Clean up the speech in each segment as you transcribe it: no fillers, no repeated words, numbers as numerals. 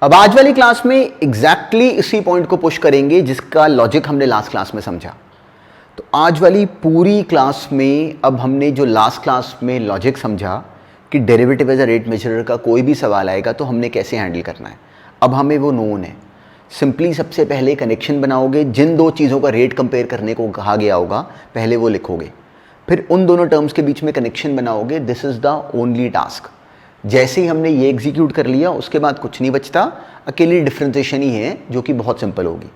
अब आज वाली क्लास में एग्जैक्टली इसी पॉइंट को पुश करेंगे जिसका लॉजिक हमने लास्ट क्लास में समझा। तो आज वाली पूरी क्लास में अब हमने जो लास्ट क्लास में लॉजिक समझा कि डेरिवेटिव एज अ रेट मेजरर का कोई भी सवाल आएगा तो हमने कैसे हैंडल करना है, अब हमें वो नोन है। सिंपली सबसे पहले कनेक्शन बनाओगे, जिन दो चीज़ों का रेट कंपेयर करने को कहा गया होगा पहले वो लिखोगे, फिर उन दोनों टर्म्स के बीच में कनेक्शन बनाओगे। This is the only task. जैसे ही हमने ये एग्जीक्यूट कर लिया उसके बाद कुछ नहीं बचता, अकेली डिफरेंशिएशन ही है जो कि बहुत सिंपल होगी।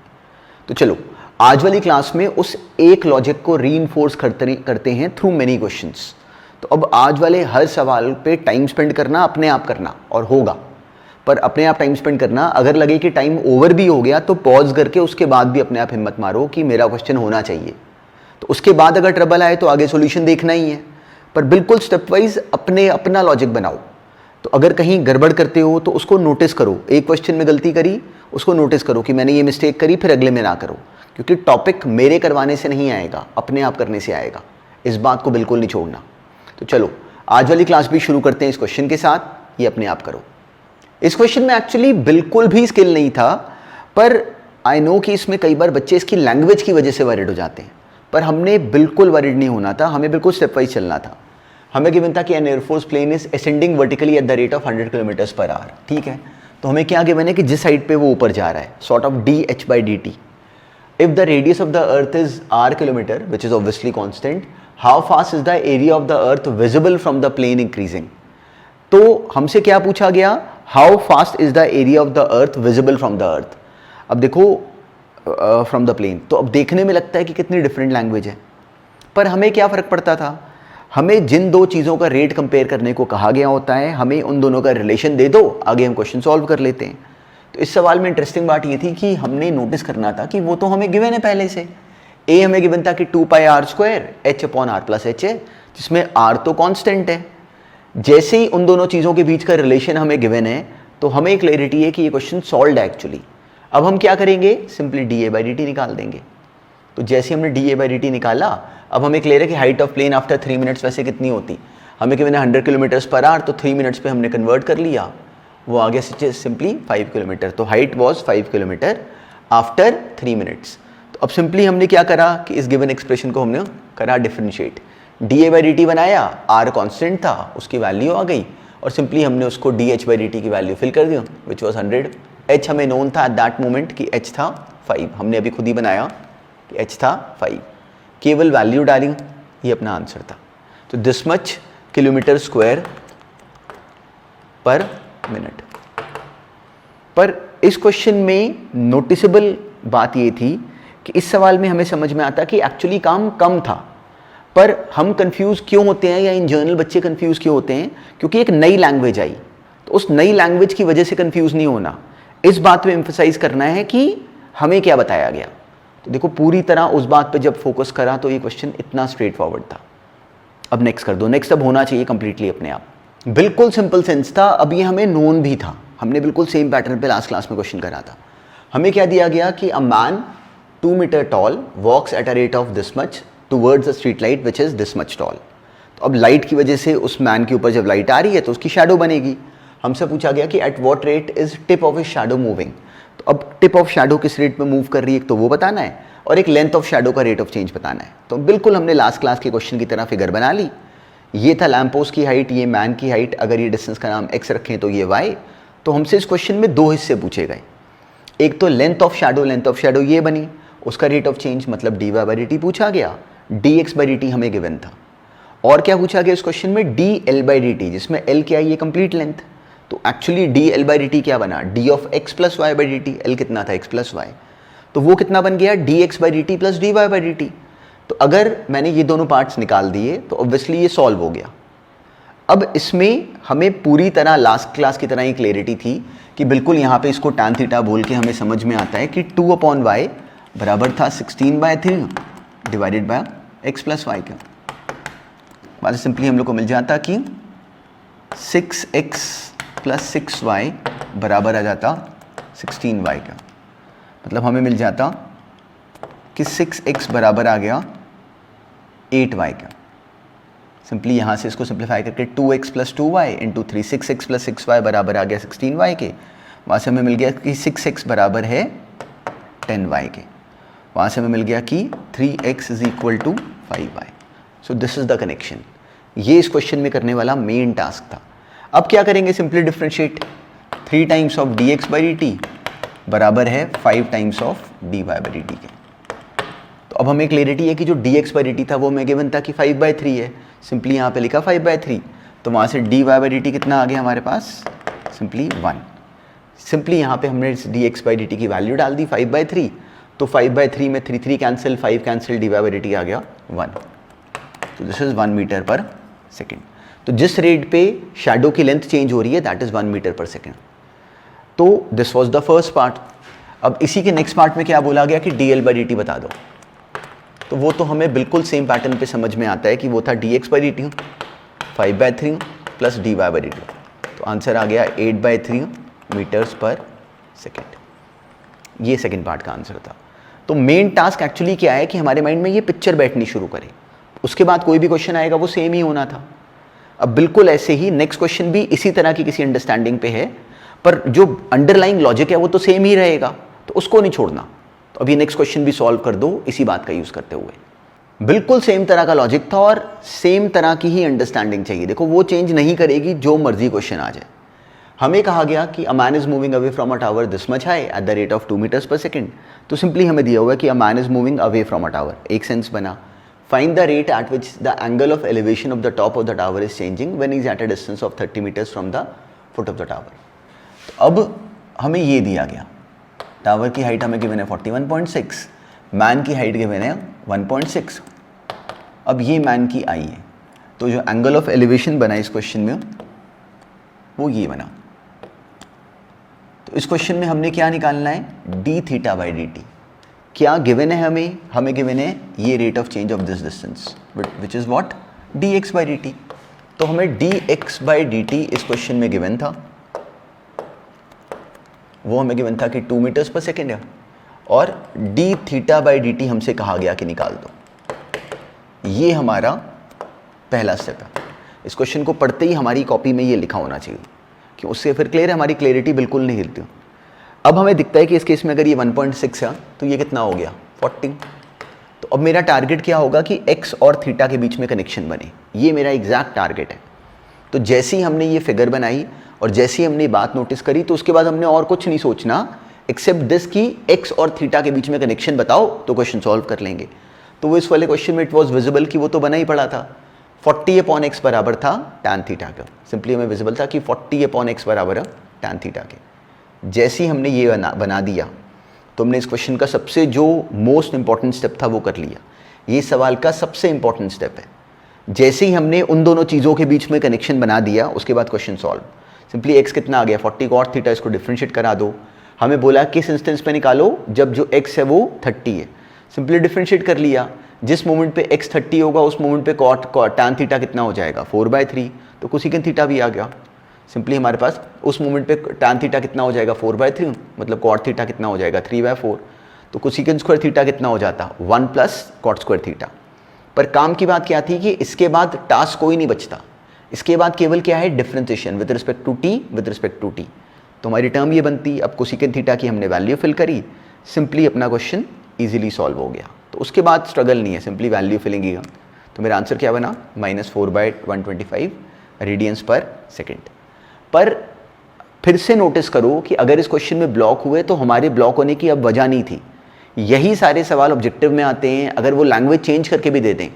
तो चलो आज वाली क्लास में उस एक लॉजिक को रीइंफोर्स करते हैं थ्रू मेनी क्वेश्चंस। तो अब आज वाले हर सवाल पे टाइम स्पेंड करना अपने आप करना, और होगा पर अपने आप टाइम स्पेंड करना। अगर लगे कि टाइम ओवर भी हो गया तो पॉज करके उसके बाद भी अपने आप हिम्मत मारो कि मेरा क्वेश्चन होना चाहिए। तो उसके बाद अगर ट्रबल आए तो आगे सॉल्यूशन देखना ही है, पर बिल्कुल स्टेप वाइज अपना लॉजिक बनाओ। तो अगर कहीं गड़बड़ करते हो तो उसको नोटिस करो, एक क्वेश्चन में गलती करी उसको नोटिस करो कि मैंने ये मिस्टेक करी, फिर अगले में ना करो, क्योंकि टॉपिक मेरे करवाने से नहीं आएगा, अपने आप करने से आएगा। इस बात को बिल्कुल नहीं छोड़ना। तो चलो आज वाली क्लास भी शुरू करते हैं इस क्वेश्चन के साथ, ये अपने आप करो। इस क्वेश्चन में एक्चुअली बिल्कुल भी स्किल नहीं था, पर आई नो कि इसमें कई बार बच्चे इसकी लैंग्वेज की वजह से वरिड हो जाते हैं, पर हमने बिल्कुल वरिड नहीं होना था, हमें बिल्कुल स्टेप वाइज चलना था। हमें गिवन था कि an air force plane is ascending vertically at the rate of 100 kilometres per hour, ठीक है। तो हमें क्या गिवन है कि जिस साइड पे वो ऊपर जा रहा है, sort of dh/dt। If the radius of the earth is r kilometre which is obviously constant, how fast is the area of the earth visible from the plane increasing. तो हमसे क्या पूछा गया, how fast is the area of the earth visible from the earth. अब देखो from the plane, तो अब देखने में लगता है कि कितनी डिफरेंट लैंग्वेज है, पर हमें क्या फ़र्क पड़ता था, हमें जिन दो चीज़ों का रेट कंपेयर करने को कहा गया होता है, हमें उन दोनों का रिलेशन दे दो, आगे हम क्वेश्चन सॉल्व कर लेते हैं। तो इस सवाल में इंटरेस्टिंग बात ये थी कि हमने नोटिस करना था कि वो तो हमें गिवन है पहले से। ए हमें गिवन था कि 2πr² h/r+h है, जिसमें r तो कांस्टेंट है। जैसे ही उन दोनों चीज़ों के बीच का रिलेशन हमें गिवन है तो हमें क्लैरिटी है कि ये क्वेश्चन सॉल्व्ड है एक्चुअली। अब हम क्या करेंगे, सिंपली dA/dt निकाल देंगे। तो जैसे हमने dA/dt निकाला, अब हमें क्लियर है कि height of plane after 3 minutes वैसे कितनी होती, हमें गिवन है 100 किलोमीटर्स पर आवर, तो 3 मिनट्स पे हमने कन्वर्ट कर लिया, वो आ गया सिंपली 5 किलोमीटर। तो height was 5 kilometre after 3 minutes. तो अब सिंपली हमने क्या करा कि इस गिवन एक्सप्रेशन को हमने करा डिफरेंशिएट, dA/dt बनाया, r कांस्टेंट था, उसकी वैल्यू आ गई, और सिंपली हमने उसको dh/dt की वैल्यू फिल कर दी विच वॉज 100। h हमें नोन था एट दैट मोमेंट कि h था 5, हमने अभी खुद ही बनाया कि h था 5, केवल वैल्यू डाली, ये अपना आंसर था। तो दिस मच किलोमीटर स्क्वायर पर मिनट। पर इस क्वेश्चन में नोटिसेबल बात ये थी कि इस सवाल में हमें समझ में आता कि एक्चुअली काम कम था, पर हम कंफ्यूज क्यों होते हैं, या इन जनरल बच्चे कंफ्यूज क्यों होते हैं, क्योंकि एक नई लैंग्वेज आई। तो उस नई लैंग्वेज की वजह से कंफ्यूज नहीं होना, इस बात पे एम्फसाइज करना है कि हमें क्या बताया गया। तो देखो पूरी तरह उस बात पे जब फोकस करा तो ये क्वेश्चन इतना स्ट्रेट फॉरवर्ड था। अब नेक्स्ट कर दो, नेक्स्ट अब होना चाहिए कंप्लीटली अपने आप, बिल्कुल सिंपल सेंस था। अब ये हमें नोन भी था, हमने बिल्कुल सेम पैटर्न पे लास्ट क्लास में क्वेश्चन करा था। हमें क्या दिया गया कि a man 2 metre tall walks at a rate of this much towards the street light which is this much tall. तो अब लाइट की वजह से उस मैन के ऊपर जब लाइट आ रही है तो उसकी शैडो बनेगी। हमसे पूछा गया कि at what rate is tip of his shadow moving. तो अब टिप ऑफ शैडो किस रेट में मूव कर रही है तो वो बताना है, और एक लेंथ ऑफ शैडो का रेट ऑफ चेंज बताना है। तो बिल्कुल हमने लास्ट क्लास के क्वेश्चन की तरह फिगर बना ली। ये था लैम्प पोस्ट की हाइट, ये मैन की हाइट, अगर ये डिस्टेंस का नाम x रखें तो ये y। तो हमसे इस क्वेश्चन में दो हिस्से पूछे गए, एक तो लेंथ ऑफ शैडो ये बनी, उसका रेट ऑफ चेंज मतलब dy/dt पूछा गया, dx/dt हमें गिवन था। और क्या पूछा गया इस क्वेश्चन में, dl/dt, जिसमें l क्या है, ये कंप्लीट लेंथ। तो एक्चुअली dl/dt क्या बना, d of x plus y/dt, l कितना था x प्लस y, तो वो कितना बन गया dx/dt प्लस dy/dt। तो अगर मैंने ये दोनों पार्ट्स निकाल दिए तो ऑब्वियसली ये सॉल्व हो गया। अब इसमें हमें पूरी तरह लास्ट क्लास की तरह ही क्लैरिटी थी कि बिल्कुल यहाँ पे इसको tan थीटा बोल के हमें समझ में आता है कि 2/y बराबर था 16/3 divided by x plus y का। बाद सिंपली हम लोग को मिल जाता कि 6x प्लस 6y बराबर आ जाता 16y का। मतलब हमें मिल जाता कि 6x बराबर आ गया 8y का। सिंपली यहाँ से इसको सिंप्लीफाई करके 2x plus 2y into 3, 6x plus 6y बराबर आ गया 16y के। वहाँ से हमें मिल गया कि 6x बराबर है 10y के, वहाँ से हमें मिल गया कि 3x is equal to 5y। So this is the connection. ये इस क्वेश्चन में करने वाला मेन टास्क था। अब क्या करेंगे, simply differentiate 3 times of dx by dt बराबर है 5 times of dy by dt के। तो अब हमें क्लियरिटी है कि जो dx बाई dt था वो हमें गिवन था कि 5/3 है, सिंपली यहाँ पे लिखा 5/3, तो वहाँ से dy बाई dt कितना आ गया हमारे पास, सिंपली 1। सिंपली यहाँ पे हमने dx बाई dt की वैल्यू डाल दी 5/3, तो 5/3 में 3 cancel, 5 cancel, dy by dt आ गया 1। तो दिस इज 1 मीटर पर सेकेंड। तो जिस रेट पे शैडो की लेंथ चेंज हो रही है दैट इज 1 मीटर पर सेकेंड। तो this was the first part. अब इसी के नेक्स्ट पार्ट में क्या बोला गया कि dl बाई dt बता दो, तो वो तो हमें बिल्कुल सेम पैटर्न पे समझ में आता है कि वो था dx by dt 5/3 plus dy by dt। तो आंसर आ गया 8/3 मीटर्स पर सेकेंड। ये सेकेंड पार्ट का आंसर था। तो मेन टास्क एक्चुअली क्या है कि हमारे माइंड में ये पिक्चर बैठनी शुरू करे, उसके बाद कोई भी क्वेश्चन आएगा वो सेम ही होना था। अब बिल्कुल ऐसे ही नेक्स्ट क्वेश्चन भी इसी तरह की किसी अंडरस्टैंडिंग पे है, पर जो अंडरलाइंग लॉजिक है वो तो सेम ही रहेगा, तो उसको नहीं छोड़ना। तो अभी नेक्स्ट क्वेश्चन भी सॉल्व कर दो इसी बात का यूज करते हुए। बिल्कुल सेम तरह का लॉजिक था और सेम तरह की ही अंडरस्टैंडिंग चाहिए। देखो वो चेंज नहीं करेगी जो मर्जी क्वेश्चन आ जाए। हमें कहा गया कि a man is moving away from a tower this much high at the rate of 2 metres per second. तो सिंपली हमें दिया हुआ है कि a man is moving away from a tower, एक सेंस बना। Find the rate at which the angle of elevation of the top of the tower is changing when he is at a distance of 30 meters from the foot of the tower। तो अब हमें ये दिया गया, tower की height हमें given है 41.6, man की हाइट गिवन है 1.6। अब ये मैन की आई है, तो जो एंगल ऑफ एलिवेशन बना इस क्वेश्चन में वो ये बना। तो इस क्वेश्चन में हमने क्या निकालना है, d थीटा बाई dt। क्या गिवन है हमें गिवन है ये rate of change of this distance which is what dx by dt। तो हमें dx बाई dt इस क्वेश्चन में गिवन था, वो हमें गिवन था कि 2 मीटर्स पर सेकेंड है, और d थीटा बाई dt हमसे कहा गया कि निकाल दो। ये हमारा पहला स्टेप है। इस क्वेश्चन को पढ़ते ही हमारी कॉपी में ये लिखा होना चाहिए, कि उससे फिर क्लियर है, हमारी क्लियरिटी बिल्कुल नहीं हिलती। अब हमें दिखता है कि इस केस में अगर ये 1.6 है तो ये कितना हो गया 40। तो अब मेरा टारगेट क्या होगा कि x और थीटा के बीच में कनेक्शन बने, ये मेरा एग्जैक्ट टारगेट है। तो जैसे ही हमने ये फिगर बनाई और जैसे ही हमने बात नोटिस करी, तो उसके बाद हमने और कुछ नहीं सोचना एक्सेप्ट दिस कि x और थीटा के बीच में कनेक्शन बताओ तो क्वेश्चन सॉल्व कर लेंगे। तो वो इस वाले क्वेश्चन में इट वॉज विजिबल कि वो तो बना ही पड़ा था, 40/x बराबर था tan थीटा का। सिंपली हमें विजिबल था कि 40/x बराबर है tan थीटा के। जैसे ही हमने ये बना दिया तो हमने इस क्वेश्चन का सबसे जो मोस्ट इंपॉर्टेंट स्टेप था वो कर लिया। ये सवाल का सबसे इंपॉर्टेंट स्टेप है। जैसे ही हमने उन दोनों चीज़ों के बीच में कनेक्शन बना दिया, उसके बाद क्वेश्चन सॉल्व। सिंपली x कितना आ गया 40 cot थीटा, इसको डिफरेंशिएट करा दो। हमें बोला किस इंस्टेंस पे निकालो, जब जो x है वो 30 है। सिंपली डिफरेंशिएट कर लिया, जिस मोमेंट पे x 30 होगा उस मोमेंट पे cot tan थीटा कितना हो जाएगा 4/3, तो कोसेकेंट थीटा भी आ गया। सिंपली हमारे पास उस मोमेंट पे tan थीटा कितना हो जाएगा 4/3, मतलब cot थीटा कितना हो जाएगा 3/4। तो कोसेकेंट स्क्वायर थीटा कितना हो जाता 1 प्लस cot स्क्वायर थीटा। पर काम की बात क्या थी कि इसके बाद टास्क कोई नहीं बचता, इसके बाद केवल क्या है differentiation with respect to t with respect to t। तो हमारी टर्म ये बनती, अब कोसेकेंट थीटा की हमने वैल्यू फिल करी, सिंपली अपना क्वेश्चन इजीली सॉल्व हो गया। तो उसके बाद स्ट्रगल नहीं है, सिंपली वैल्यू फिलिंग ही। तो मेरा आंसर क्या बना -4/125 रेडियंस पर सेकेंड। पर फिर से नोटिस करो कि अगर इस क्वेश्चन में ब्लॉक हुए तो हमारे ब्लॉक होने की अब वजह नहीं थी। यही सारे सवाल ऑब्जेक्टिव में आते हैं, अगर वो लैंग्वेज चेंज करके भी दे दें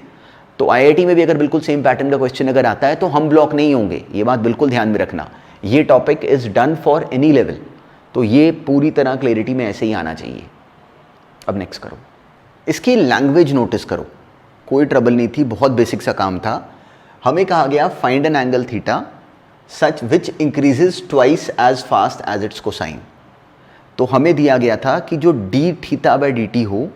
तो आईआईटी में भी अगर बिल्कुल सेम पैटर्न का क्वेश्चन अगर आता है तो हम ब्लॉक नहीं होंगे। ये बात बिल्कुल ध्यान में रखना, ये topic is done for any level. तो ये पूरी तरह क्लैरिटी में ऐसे ही आना चाहिए। अब नेक्स्ट करो, इसकी लैंग्वेज नोटिस करो, कोई ट्रबल नहीं थी, बहुत बेसिक सा काम था। हमें कहा गया find an angle theta such which increases twice as fast as its cosine. तो हमें दिया गया था कि जो D theta by D t हो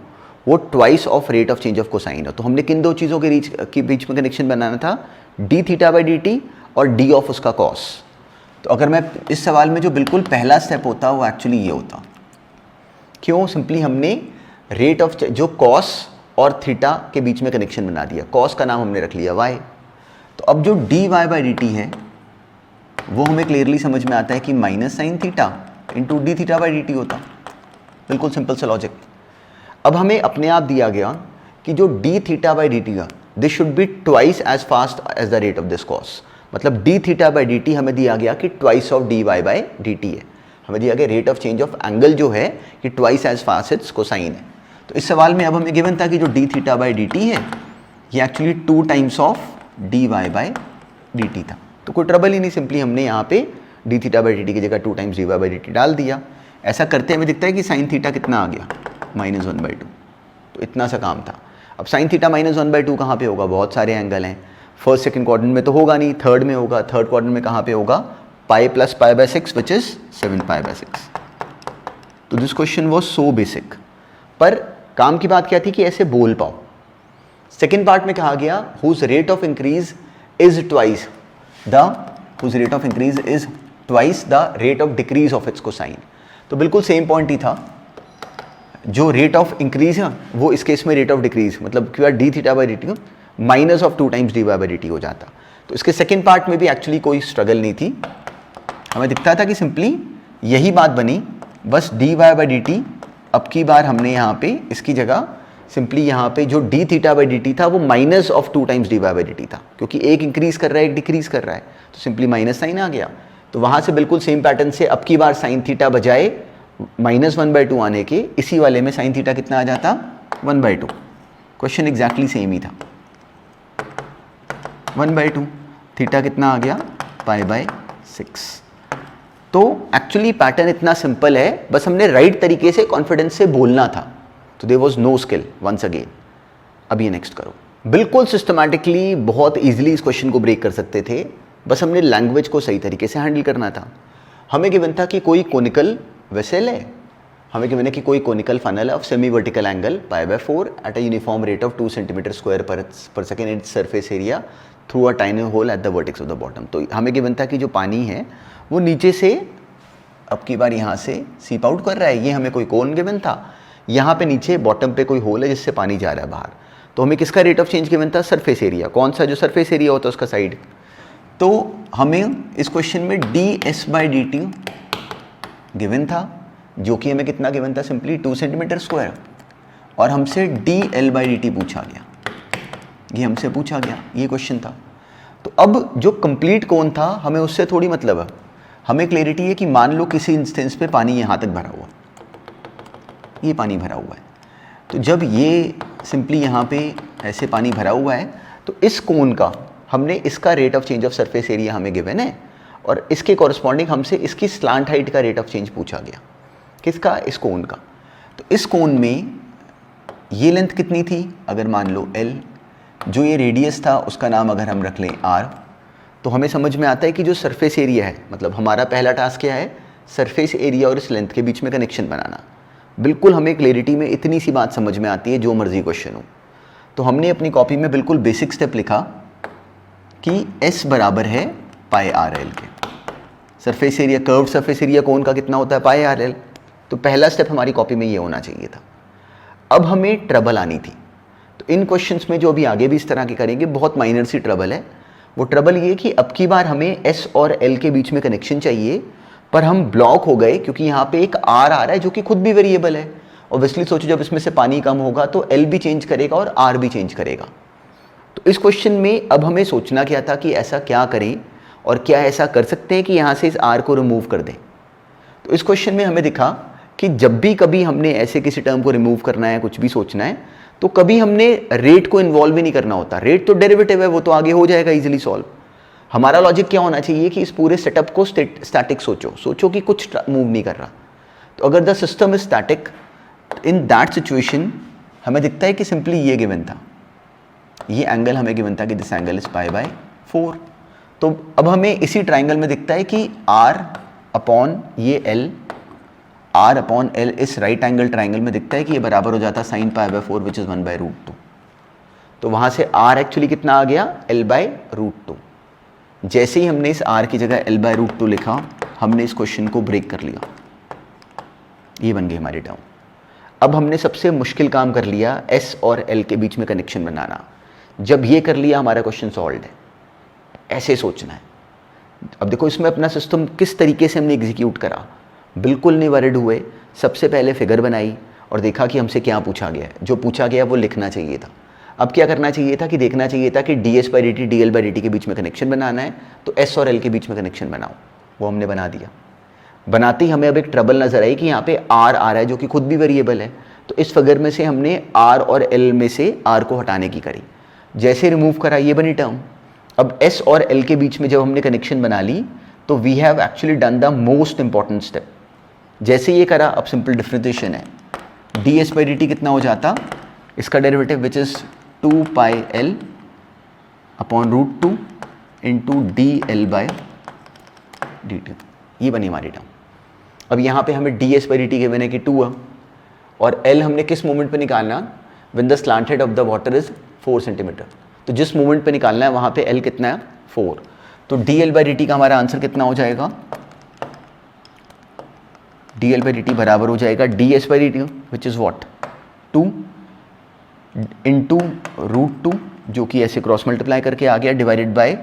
वो twice of rate of change of cosine हो। तो हमने किन दो चीज़ों के बीच में कनेक्शन बनाना था, D theta by D T और डी ऑफ उसका कॉस। तो अगर मैं इस सवाल में जो बिल्कुल पहला स्टेप होता वो एक्चुअली ये होता, क्यों, सिंपली हमने रेट ऑफ जो कॉस और थीटा के बीच में कनेक्शन बना दिया, कॉस का नाम हमने रख लिया वाई। तो अब जो d Y by D T है वो हमें क्लियरली समझ में आता है कि minus sine theta into d theta by D t होता। बिल्कुल सिंपल सा लॉजिक। अब हमें अपने आप दिया गया कि जो D theta by D T है this should be twice as fast as the rate of this cos. मतलब D theta by D T हमें दिया गया कि twice of D Y by D T है। हमें दिया गया rate of change of angle जो है कि twice as fast its cosine है। तो इस सवाल में अब हमें गिवन था कि जो D theta by D T है ये actually 2 times of D Y by D t था। तो कोई ट्रबल ही नहीं, सिंपली हमने यहाँ पे d theta by D t की जगह 2 times d Y by D t डाल दिया। ऐसा करते हमें दिखता है कि साइन थीटा कितना आ गया -1/2। तो इतना सा काम था। अब साइन थीटा -1/2 कहाँ पे होगा? बहुत सारे एंगल हैं। फर्स्ट सेकंड क्वाड्रेंट में तो होगा नहीं, थर्ड में होगा। थर्ड क्वाड्रेंट में कहाँ पे होगा? Pi plus pi by 6 which is 7 pi by 6। तो this question was so basic, पर काम की बात क्या थी कि ऐसे बोल पाओ। सेकेंड पार्ट में कहा गया whose rate of increase is twice the rate of decrease of its cosine. तो बिल्कुल सेम पॉइंट ही था। जो रेट ऑफ इंक्रीज है वो इस केस में रेट ऑफ डिक्रीज, मतलब क्या d theta by D t minus of 2 times d Y by D t हो जाता। तो इसके सेकेंड पार्ट में भी एक्चुअली कोई स्ट्रगल नहीं थी। हमें दिखता था कि सिंपली यही बात बनी, बस d Y by D t अब की बार हमने यहाँ पे इसकी जगह सिंपली यहाँ पे जो D theta by D t था वो minus of 2 times d Y by D t था, क्योंकि एक इंक्रीज कर रहा है एक डिक्रीज कर रहा है, तो सिंपली माइनस साइन आ गया। तो वहाँ से बिल्कुल सेम पैटर्न से अब की बार साइन थीटा बजाय -1/2 आने के इसी वाले में साइन थीटा कितना आ जाता? 1/2। क्वेश्चन एग्जैक्टली सेम ही था। 1/2 थीटा कितना आ गया? Pi by 6। तो एक्चुअली पैटर्न इतना सिंपल है, बस हमने राइट तरीके से कॉन्फिडेंस से बोलना था। तो there was no skill once again. अब ये नेक्स्ट करो। बिल्कुल सिस्टमैटिकली बहुत इजीली इस क्वेश्चन को ब्रेक कर सकते थे, बस हमने लैंग्वेज को सही तरीके से हैंडल करना था। हमें गिवन था कि कोई कोनिकल वेसल है, हमें गिवन है कि कोई conical funnel of semi vertical angle π/4 at a uniform rate of 2 centimetre square per second its surface area through a tiny hole at the vertex of the bottom. तो हमें given था कि जो पानी है वो नीचे से अब की बार यहाँ से सीप आउट कर रहा है। ये हमें कोई कोन गिवन था, यहाँ पे नीचे बॉटम पे कोई होल है जिससे पानी जा रहा है बाहर। तो हमें किसका रेट ऑफ चेंज गिवन था? Surface area. कौन सा? जो सरफेस एरिया होता है उसका साइड। तो हमें इस क्वेश्चन में ds by D T given था, जो कि हमें कितना गिवन था? Simply 2 centimetre square. और हमसे dl बाई डी टी पूछा गया, ये हमसे पूछा गया, ये क्वेश्चन था। तो अब जो कंप्लीट कोन था हमें उससे थोड़ी मतलब है, हमें क्लैरिटी है कि मान लो किसी इंस्टेंस पे पानी यहाँ तक भरा हुआ, ये पानी भरा हुआ है। तो जब ये सिंपली यहाँ पे ऐसे पानी भरा हुआ है तो इस कोन का हमने इसका rate of change of surface area हमें गिवन है, और इसके कॉरस्पॉन्डिंग हमसे इसकी स्लांट हाइट का रेट ऑफ चेंज पूछा गया। किसका? इस कोन का। तो इस कोन में ये लेंथ कितनी थी? अगर मान लो L, जो ये रेडियस था उसका नाम अगर हम रख लें R, तो हमें समझ में आता है कि जो सरफेस एरिया है, मतलब हमारा पहला टास्क क्या है? सरफेस एरिया और इस लेंथ के बीच में कनेक्शन बनाना। बिल्कुल हमें क्लैरिटी में इतनी सी बात समझ में आती है, जो मर्जी क्वेश्चन हो। तो हमने अपनी कॉपी में बिल्कुल बेसिक स्टेप लिखा कि S बराबर है πRL के। Surface area, curved surface area cone का कितना होता है? πRL। तो पहला स्टेप हमारी कॉपी में ये होना चाहिए था। अब हमें ट्रबल आनी थी। तो इन क्वेश्चंस में जो अभी आगे भी इस तरह के करेंगे, बहुत माइनर सी ट्रबल है। वो ट्रबल ये कि अब की बार हमें S और L के बीच में कनेक्शन चाहिए, पर हम ब्लॉक हो गए क्योंकि यहाँ पे एक R आ रहा है जो कि खुद भी वेरिएबल है। ऑब्वियसली सोचो जब इसमें से पानी कम होगा तो L भी चेंज करेगा और R भी चेंज करेगा। तो इस क्वेश्चन में अब हमें सोचना क्या था कि ऐसा क्या करें, और क्या ऐसा कर सकते हैं कि यहाँ से इस R को रिमूव कर दें। तो इस क्वेश्चन में हमें दिखा कि जब भी कभी हमने ऐसे किसी टर्म को रिमूव करना है, कुछ भी सोचना है, तो कभी हमने रेट को इन्वॉल्व ही नहीं करना होता। रेट तो डेरिवेटिव है, वो तो आगे हो जाएगा इजीली सॉल्व। हमारा लॉजिक क्या होना चाहिए कि इस पूरे सेटअप को स्टैटिक सोचो कि कुछ मूव नहीं कर रहा। तो अगर the system is static, in that situation हमें दिखता है कि सिंपली ये गिवन था, ये एंगल हमें गिवन था कि दिस एंगल इज π/4। तो अब हमें इसी ट्राइंगल में दिखता है कि R अपॉन ये L, R अपॉन L इस राइट एंगल ट्राइंगल में दिखता है कि ये बराबर हो जाता है sin π/4 विच इज 1/√2। तो वहाँ से R एक्चुअली कितना आ गया? L/√2। जैसे ही हमने इस R की जगह L/√2 लिखा, हमने इस क्वेश्चन को ब्रेक कर लिया। ये बन गई हमारी टर्म। अब हमने सबसे मुश्किल काम कर लिया, S और L के बीच में कनेक्शन बनाना। जब ये कर लिया हमारा क्वेश्चन सॉल्व है। ऐसे सोचना है। अब देखो इसमें अपना सिस्टम किस तरीके से हमने एग्जीक्यूट करा। बिल्कुल नहीं वरिड हुए, सबसे पहले फिगर बनाई और देखा कि हमसे क्या पूछा गया है। जो पूछा गया वो लिखना चाहिए था। अब क्या करना चाहिए था कि देखना चाहिए था कि ds by D t D l by D T के बीच में कनेक्शन बनाना है, तो s और l के बीच में कनेक्शन बनाओ। वो हमने बना दिया। बनाते ही हमें अब एक ट्रबल नज़र आई कि यहाँ पे r आ रहा है जो कि खुद भी वेरिएबल है, तो इस फिगर में से हमने r और l में से r को हटाने की करी। जैसे रिमूव करा ये बनी टर्म। अब s और l के बीच में जब हमने कनेक्शन बना ली तो we have actually done the most important step. जैसे ये करा, अब सिंपल डिफरेंशिएशन है, ds बाई डी टी कितना हो जाता, इसका derivative which is 2 pi l upon root 2 into d l by D T. ये बनी हमारी टर्म। अब यहाँ पे हमें ds by D T given है कि 2 है और l हमने किस मोमेंट पे निकालना, when the slant head of the water is 4 centimetre. तो जिस मोमेंट पे निकालना है वहाँ पे l कितना है, 4। तो dl बाई डी टी का हमारा आंसर कितना हो जाएगा, dl बाई डी टी बराबर हो जाएगा ds by D t which is what 2 into root 2 जो कि ऐसे क्रॉस मल्टीप्लाई करके आ गया, divided by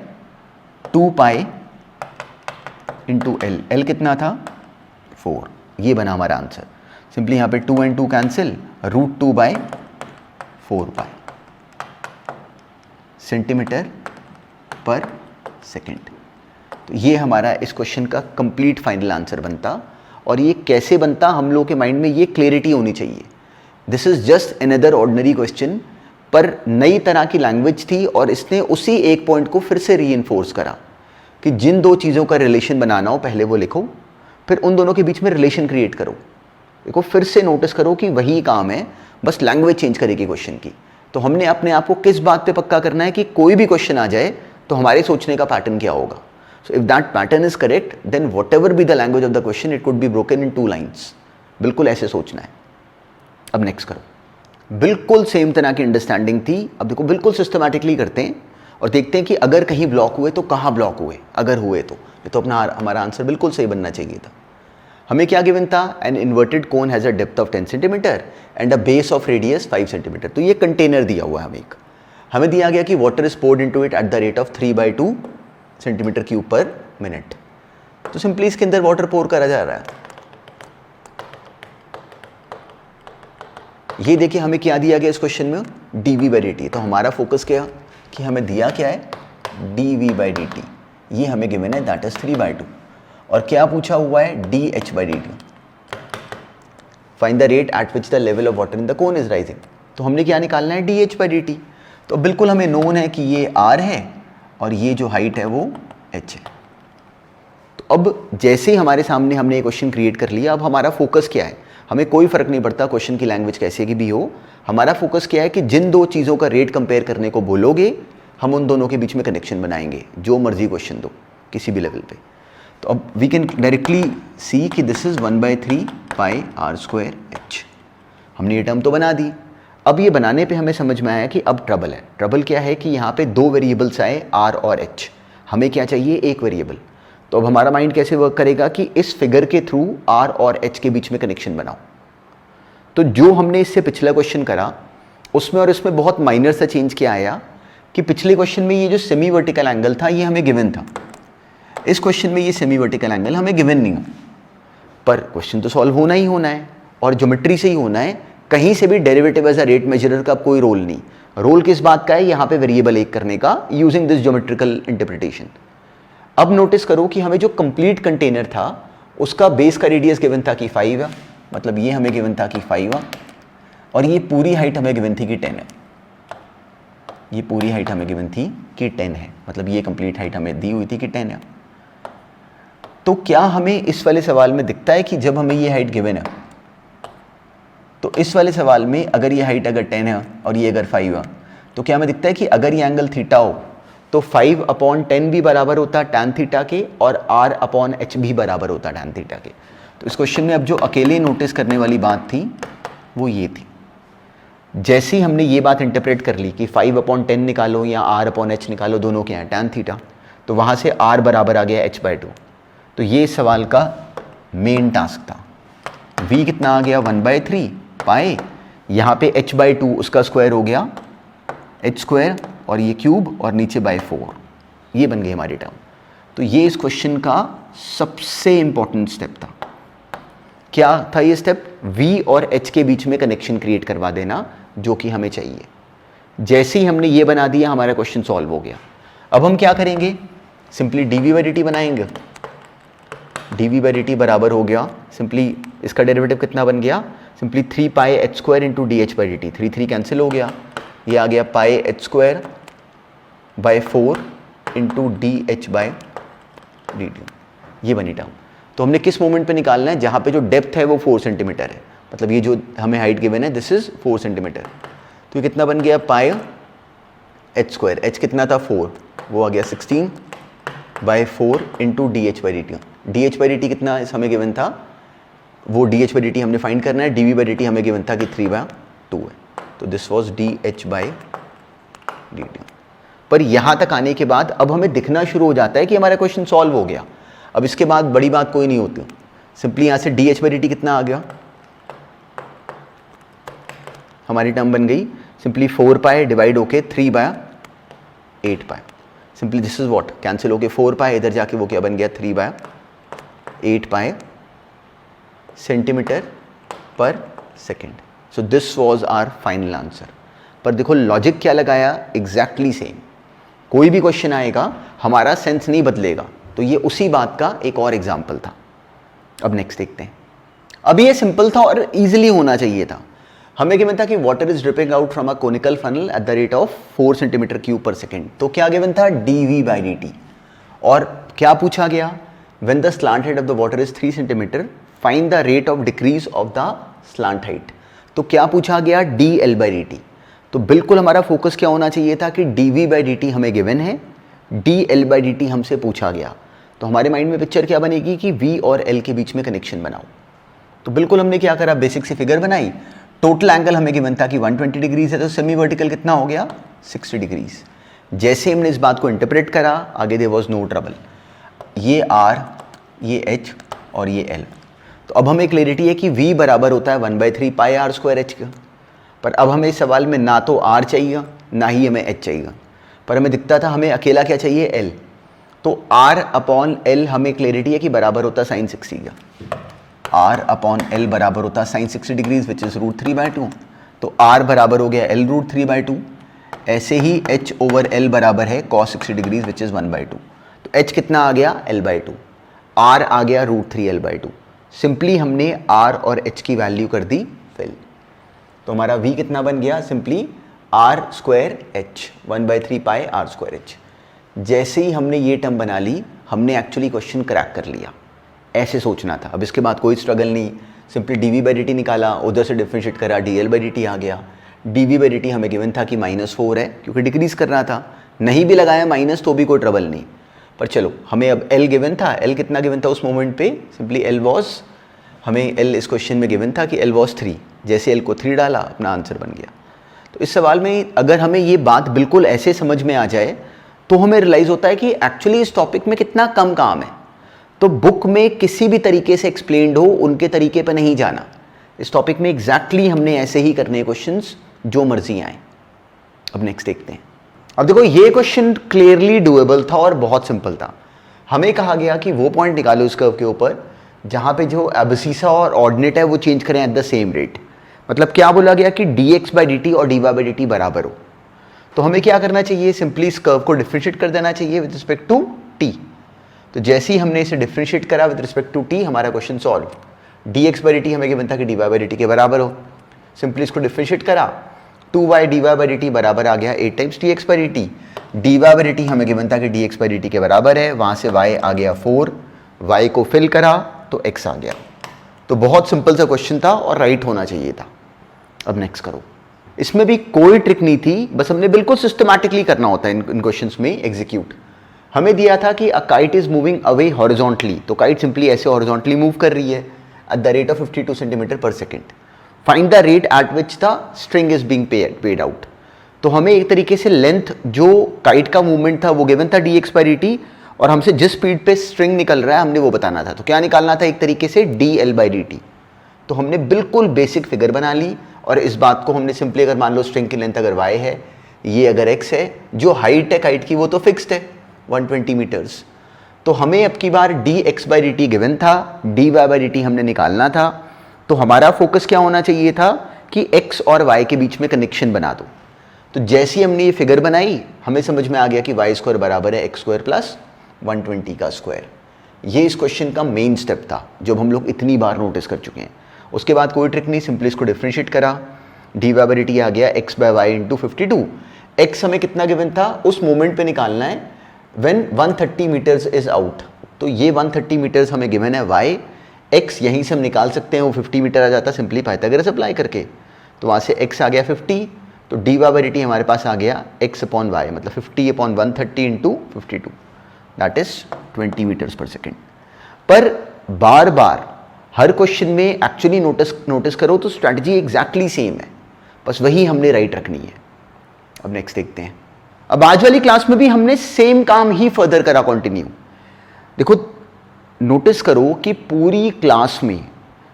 2 pi into l कितना था 4। ये बना हमारा आंसर। सिंपली यहाँ पे 2 and 2 cancel, root 2 by 4 pi centimetre per second. तो ये हमारा इस क्वेश्चन का कंप्लीट फाइनल आंसर बनता। और ये कैसे बनता, हम लोग के माइंड में ये क्लियरिटी होनी चाहिए। This is just another ordinary question, पर नई तरह की लैंग्वेज थी और इसने उसी एक पॉइंट को फिर से रीइंफोर्स करा कि जिन दो चीज़ों का रिलेशन बनाना हो पहले वो लिखो, फिर उन दोनों के बीच में रिलेशन क्रिएट करो। देखो फिर से नोटिस करो कि वही काम है, बस लैंग्वेज चेंज करेगी क्वेश्चन की। तो हमने अपने आप को किस बात पे पक्का करना है कि कोई भी क्वेश्चन आ जाए तो हमारे सोचने का पैटर्न क्या होगा। So if that pattern is correct then whatever be the language of the question it could be broken in 2 lines. बिल्कुल ऐसे सोचना है। अब नेक्स्ट करो। बिल्कुल सेम तरह की अंडरस्टैंडिंग थी। अब देखो बिल्कुल सिस्टमैटिकली करते हैं और देखते हैं कि अगर कहीं ब्लॉक हुए तो कहाँ ब्लॉक हुए, अगर हुए तो। ये तो अपना हमारा आंसर बिल्कुल सही बनना चाहिए था। हमें क्या गिवन था, an inverted cone has a depth of 10 centimetre and a base of radius 5 centimetre. तो ये कंटेनर दिया हुआ है हमें दिया गया कि water is poured into it at the rate of 3/2 centimetre cube per minute. तो सिंपली इसके अंदर वाटर पोर करा जा रहा है। ये देखिए हमें क्या दिया गया इस क्वेश्चन में, dv बाई डी टी। तो हमारा फोकस क्या कि हमें दिया क्या है, dv बाई डी टी। ये हमें गिवन है दैट इज 3/2। और क्या पूछा हुआ है, dh by D T. Find the rate at which the level of water in the cone is rising. तो हमने क्या निकालना है, dh बाई डी टी। तो बिल्कुल हमें नोन है कि ये r है और ये जो हाइट है वो h है। तो अब जैसे ही हमारे सामने हमने ये क्वेश्चन क्रिएट कर लिया, अब हमारा फोकस क्या है, हमें कोई फ़र्क नहीं पड़ता क्वेश्चन की लैंग्वेज कैसे की भी हो। हमारा फोकस क्या है कि जिन दो चीज़ों का रेट कंपेयर करने को बोलोगे हम उन दोनों के बीच में कनेक्शन बनाएंगे, जो मर्जी क्वेश्चन दो किसी भी लेवल पे। तो अब वी कैन डायरेक्टली सी कि this is 1/3 pi r square h। हमने ये टर्म तो बना दी। अब ये बनाने पे हमें समझ में आया कि अब ट्रबल है। ट्रबल क्या है कि यहाँ पे दो वेरिएबल्स आए r और h, हमें क्या चाहिए, एक वेरिएबल। तो अब हमारा माइंड कैसे वर्क करेगा कि इस फिगर के थ्रू r और h के बीच में कनेक्शन बनाओ। तो जो हमने इससे पिछला क्वेश्चन करा उसमें और इसमें बहुत माइनर सा चेंज क्या आया कि पिछले क्वेश्चन में ये जो सेमी वर्टिकल एंगल था ये हमें गिवन था, इस क्वेश्चन में ये सेमी वर्टिकल एंगल हमें गिवन नहीं है। पर क्वेश्चन तो सॉल्व होना ही होना है और ज्योमेट्री से ही होना है, कहीं से भी डेरिवेटिव एज अ रेट मेजरर का कोई रोल नहीं। रोल किस बात का है, यहाँ पे वेरिएबल एक करने का, यूजिंग दिस ज्योमेट्रिकल इंटरप्रिटेशन। अब नोटिस करो कि हमें जो कंप्लीट कंटेनर था उसका बेस का रेडियस गिवन था कि 5 है, मतलब ये हमें गिवन था कि 5 है, और ये पूरी हाइट हमें गिवन थी कि 10 है। ये पूरी हाइट हमें गिवन थी कि 10 है, मतलब ये कंप्लीट हाइट हमें दी हुई थी कि 10 है। तो क्या हमें इस वाले सवाल में दिखता है कि जब हमें ये हाइट गिवन है तो इस वाले सवाल में अगर ये हाइट अगर 10 है और ये अगर 5 है तो क्या हमें दिखता है कि अगर ये एंगल थीटा हो तो 5/10 भी बराबर होता है tan थीटा के और r/h भी बराबर होता है tan थीटा के। तो इस क्वेश्चन में अब जो अकेले नोटिस करने वाली बात थी वो ये थी, जैसे ही हमने ये बात इंटरप्रेट कर ली कि 5/10 निकालो या r/h निकालो, दोनों क्या है tan थीटा, तो वहाँ से r बराबर आ गया h/2। तो ये सवाल का मेन टास्क था। v कितना आ गया 1/3 पाई, यहाँ पे h/2 उसका स्क्वायर हो गया h² और ये क्यूब और नीचे बाय 4, ये बन गई हमारी टर्म। तो ये इस क्वेश्चन का सबसे इंपॉर्टेंट स्टेप था। क्या था ये स्टेप? v और h के बीच में कनेक्शन क्रिएट करवा देना, जो कि हमें चाहिए। जैसे ही हमने ये बना दिया, हमारा क्वेश्चन सॉल्व हो गया। अब हम क्या करेंगे? सिंपली dv बाई dt बनाएंगे। dv बाई dt बराबर हो गया, सिंपली इसका डेरिवेटिव कितना बन गया? Simply 3 pi H square into D H by D T. 3 cancel हो गया, ये आ गया pi H square by 4 into D H by D T. ये बनी टर्म। तो हमने किस मोमेंट पे निकालना है? जहाँ पे जो डेप्थ है वो 4 सेंटीमीटर है, मतलब ये जो हमें हाइट गिवन है दिस इज 4 सेंटीमीटर। तो ये कितना बन गया? पाई एच स्क्वायर, एच कितना था? 4, वो आ गया 16 by 4 into D H by D t. D H by D t कितना हमें गिवन था? वो d H by D T हमने फाइंड करना है। D v by D T हमें गिवन था कि 3/2 है। तो this was d H by D t. पर यहाँ तक आने के बाद अब हमें दिखना शुरू हो जाता है कि हमारा क्वेश्चन सॉल्व हो गया। अब इसके बाद बड़ी बात कोई नहीं होती। सिंपली यहाँ से D H by D t कितना आ गया? हमारी टर्म बन गई सिंपली 4 पाई डिवाइड होके 3/8 pi. Simply this is what, cancel होके 4 पाई, इधर जाके वो क्या बन गया? 3/8 pi centimetre per second. So this was our final answer. पर देखो लॉजिक क्या लगाया? Exactly same. कोई भी क्वेश्चन आएगा हमारा सेंस नहीं बदलेगा। तो ये उसी बात का एक और एग्जाम्पल था। अब नेक्स्ट देखते हैं। अब ये सिंपल था और इजीली होना चाहिए था। हमें गिवन था कि water is dripping out from a conical funnel eight the rate of 4 centimetre cube पर सेकेंड। तो क्या गिवन था? dv by dt। और क्या पूछा गया? When the slant head of the water is 3 centimetre, find the rate of decrease of the slant height. तो क्या पूछा गया? dl by dt। तो बिल्कुल हमारा फोकस क्या होना चाहिए था कि dv बाई dt हमें गिवन है, dl बाई dt हमसे पूछा गया। तो हमारे माइंड में पिक्चर क्या बनेगी कि v और l के बीच में कनेक्शन बनाओ। तो बिल्कुल हमने क्या करा? बेसिक सी फिगर बनाई। टोटल एंगल हमें गिवन था कि 120 डिग्रीज है, तो सेमी वर्टिकल कितना हो गया? 60 डिग्रीज। जैसे हमने इस बात को इंटरप्रेट करा, आगे देयर वाज नो ट्रबल। ये r, ये h और ये l। तो अब हमें क्लैरिटी है कि v बराबर होता है 1/3 पाई आर स्क्वायर h का। पर अब हमें इस सवाल में ना तो r चाहिए ना ही हमें h चाहिए, पर हमें दिखता था हमें अकेला क्या चाहिए? l। तो r अपॉन l हमें क्लैरिटी है कि बराबर होता है साइन 60 का। r अपॉन l बराबर होता है साइन 60 डिग्रीज विच इज √3/2। तो r बराबर हो गया l √3/2। ऐसे ही h ओवर l बराबर है cos 60 डिग्रीज विच इज 1/2। तो h कितना आ गया? l/2। r आ गया √3l/2। सिंपली हमने r और h की वैल्यू कर दी फिल। तो हमारा v कितना बन गया? सिंपली r स्क्वायर h 1/3 पाई r स्क्वायर h। जैसे ही हमने ये टर्म बना ली, हमने एक्चुअली क्वेश्चन क्रैक कर लिया। ऐसे सोचना था। अब इसके बाद कोई स्ट्रगल नहीं, सिंपली dv बाई dt निकाला, उधर से डिफरेंशिएट करा, dl बाई dt आ गया। dv बाई dt हमें गिवन था कि -4 है, क्योंकि डिक्रीज कर रहा था। नहीं भी लगाया माइनस तो भी कोई ट्रबल नहीं। पर चलो, हमें अब l गिवन था। l कितना गिवन था उस मोमेंट पे? सिंपली l वॉज, हमें l इस क्वेश्चन में गिवन था कि l वॉज 3। जैसे l को 3 डाला, अपना आंसर बन गया। तो इस सवाल में अगर हमें ये बात बिल्कुल ऐसे समझ में आ जाए तो हमें रियलाइज़ होता है कि एक्चुअली इस टॉपिक में कितना कम काम है। तो बुक में किसी भी तरीके से एक्सप्लेन्ड हो, उनके तरीके पर नहीं जाना। इस टॉपिक में एग्जैक्टली हमने ऐसे ही करने क्वेश्चंस, जो मर्जी आए। अब नेक्स्ट देखते हैं। अब देखो, ये क्वेश्चन क्लियरली डुएबल था और बहुत सिंपल था। हमें कहा गया कि वो पॉइंट निकालो इस कर्व के ऊपर जहाँ पे जो एब्सिसा और ऑर्डिनेट है वो चेंज करें एट द सेम रेट। मतलब क्या बोला गया कि dx बाई dt और dy बाई dt बराबर हो। तो हमें क्या करना चाहिए? सिंपली इस कर्व को डिफरेंशिएट कर देना चाहिए विद रिस्पेक्ट टू t। तो जैसे ही हमने इसे डिफरेंशिएट करा विद रिस्पेक्ट टू t, हमारा question solve. dx by dt हमें गिवन था कि dy बाई dt के बराबर हो। सिंपली इसको डिफरेंशिएट करा, 2y dy बाई dt बराबर आ गया 8 times dx by dt। dy by dt हमें गिवन था कि dx बाई dt के बराबर है, वहाँ से y आ गया 4, y को फिल करा तो x आ गया। तो बहुत सिंपल सा क्वेश्चन था और राइट होना चाहिए था। अब नेक्स्ट करो। इसमें भी कोई ट्रिक नहीं थी, बस हमने बिल्कुल सिस्टमैटिकली करना होता है इन क्वेश्चंस में एग्जीक्यूट। हमें दिया था कि a kite is moving away horizontally, तो काइट सिंपली ऐसे हॉरिजॉन्टली मूव कर रही है at the rate of 52 centimetre per second. Find the rate at which the string is being paid out. तो हमें एक तरीके से लेंथ जो काइट का मूवमेंट था वो गिवन था dx बाई dt, और हमसे जिस स्पीड पे स्ट्रिंग निकल रहा है हमने वो बताना था। तो क्या निकालना था? एक तरीके से dl बाई dt। तो हमने बिल्कुल बेसिक फिगर बना ली और इस बात को हमने सिंपली, अगर मान लो स्ट्रिंग की लेंथ अगर y है, ये अगर x है, जो हाइट है काइट की वो तो फिक्स्ड है 120 मीटर्स, तो हमें अब की बार D X by D T given था, D Y by D T हमने निकालना था। तो हमारा फोकस क्या होना चाहिए था कि x और y के बीच में कनेक्शन बना दो। तो जैसे ही हमने ये फिगर बनाई हमें समझ में आ गया कि वाई स्क्वायर बराबर है एक्स स्क्वायर प्लस 120 का स्क्वायर। ये इस क्वेश्चन का मेन स्टेप था जो हम लोग इतनी बार नोटिस कर चुके हैं। उसके बाद कोई ट्रिक नहीं, सिंपली इसको डिफरेंशिएट करा, D Y by D T आ गया x by Y into 52। x हमें कितना गिवन था उस मोमेंट पे निकालना है व्हेन 130 मीटर्स इज आउट। तो ये 130 मीटर्स हमें गिवन है y, x यहीं से हम निकाल सकते हैं, वो 50 मीटर आ जाता सिंपली पाइथागोरस अप्लाई करके। तो वहाँ से x आ गया 50, तो d Y by D t हमारे पास आ गया x अपॉन वाई, मतलब 50 upon 130 into 52, that is 20 metres per second. पर बार बार हर क्वेश्चन में एक्चुअली नोटिस करो तो स्ट्रैटेजी एग्जैक्टली सेम है, बस वही हमने राइट रखनी है। अब नेक्स्ट देखते हैं। अब आज वाली क्लास में भी हमने सेम काम ही फर्दर करा, कंटिन्यू। देखो नोटिस करो कि पूरी क्लास में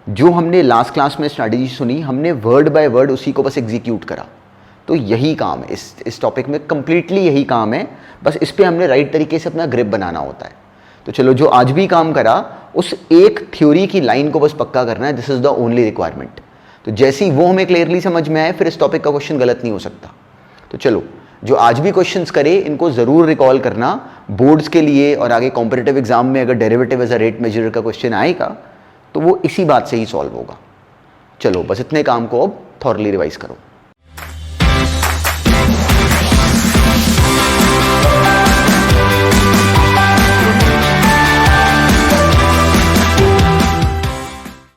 जो हमने लास्ट क्लास में स्ट्रैटेजी सुनी, हमने वर्ड बाय वर्ड उसी को बस एग्जीक्यूट करा। तो यही काम है इस टॉपिक में, कंप्लीटली यही काम है, बस इस पे हमने राइट तरीके से अपना ग्रिप बनाना होता है। तो चलो जो आज भी काम करा उस एक थ्योरी की लाइन को बस पक्का करना है, this is the only requirement. तो जैसे ही वो हमें क्लियरली समझ में आए फिर इस टॉपिक का क्वेश्चन गलत नहीं हो सकता। तो चलो जो आज भी क्वेश्चंस करे इनको ज़रूर रिकॉल करना बोर्ड्स के लिए, और आगे कॉम्पिटिटिव एग्जाम में अगर derivative as a rate measure का क्वेश्चन आएगा तो वो इसी बात से ही सॉल्व होगा। चलो बस इतने काम को अब थॉरली रिवाइज करो।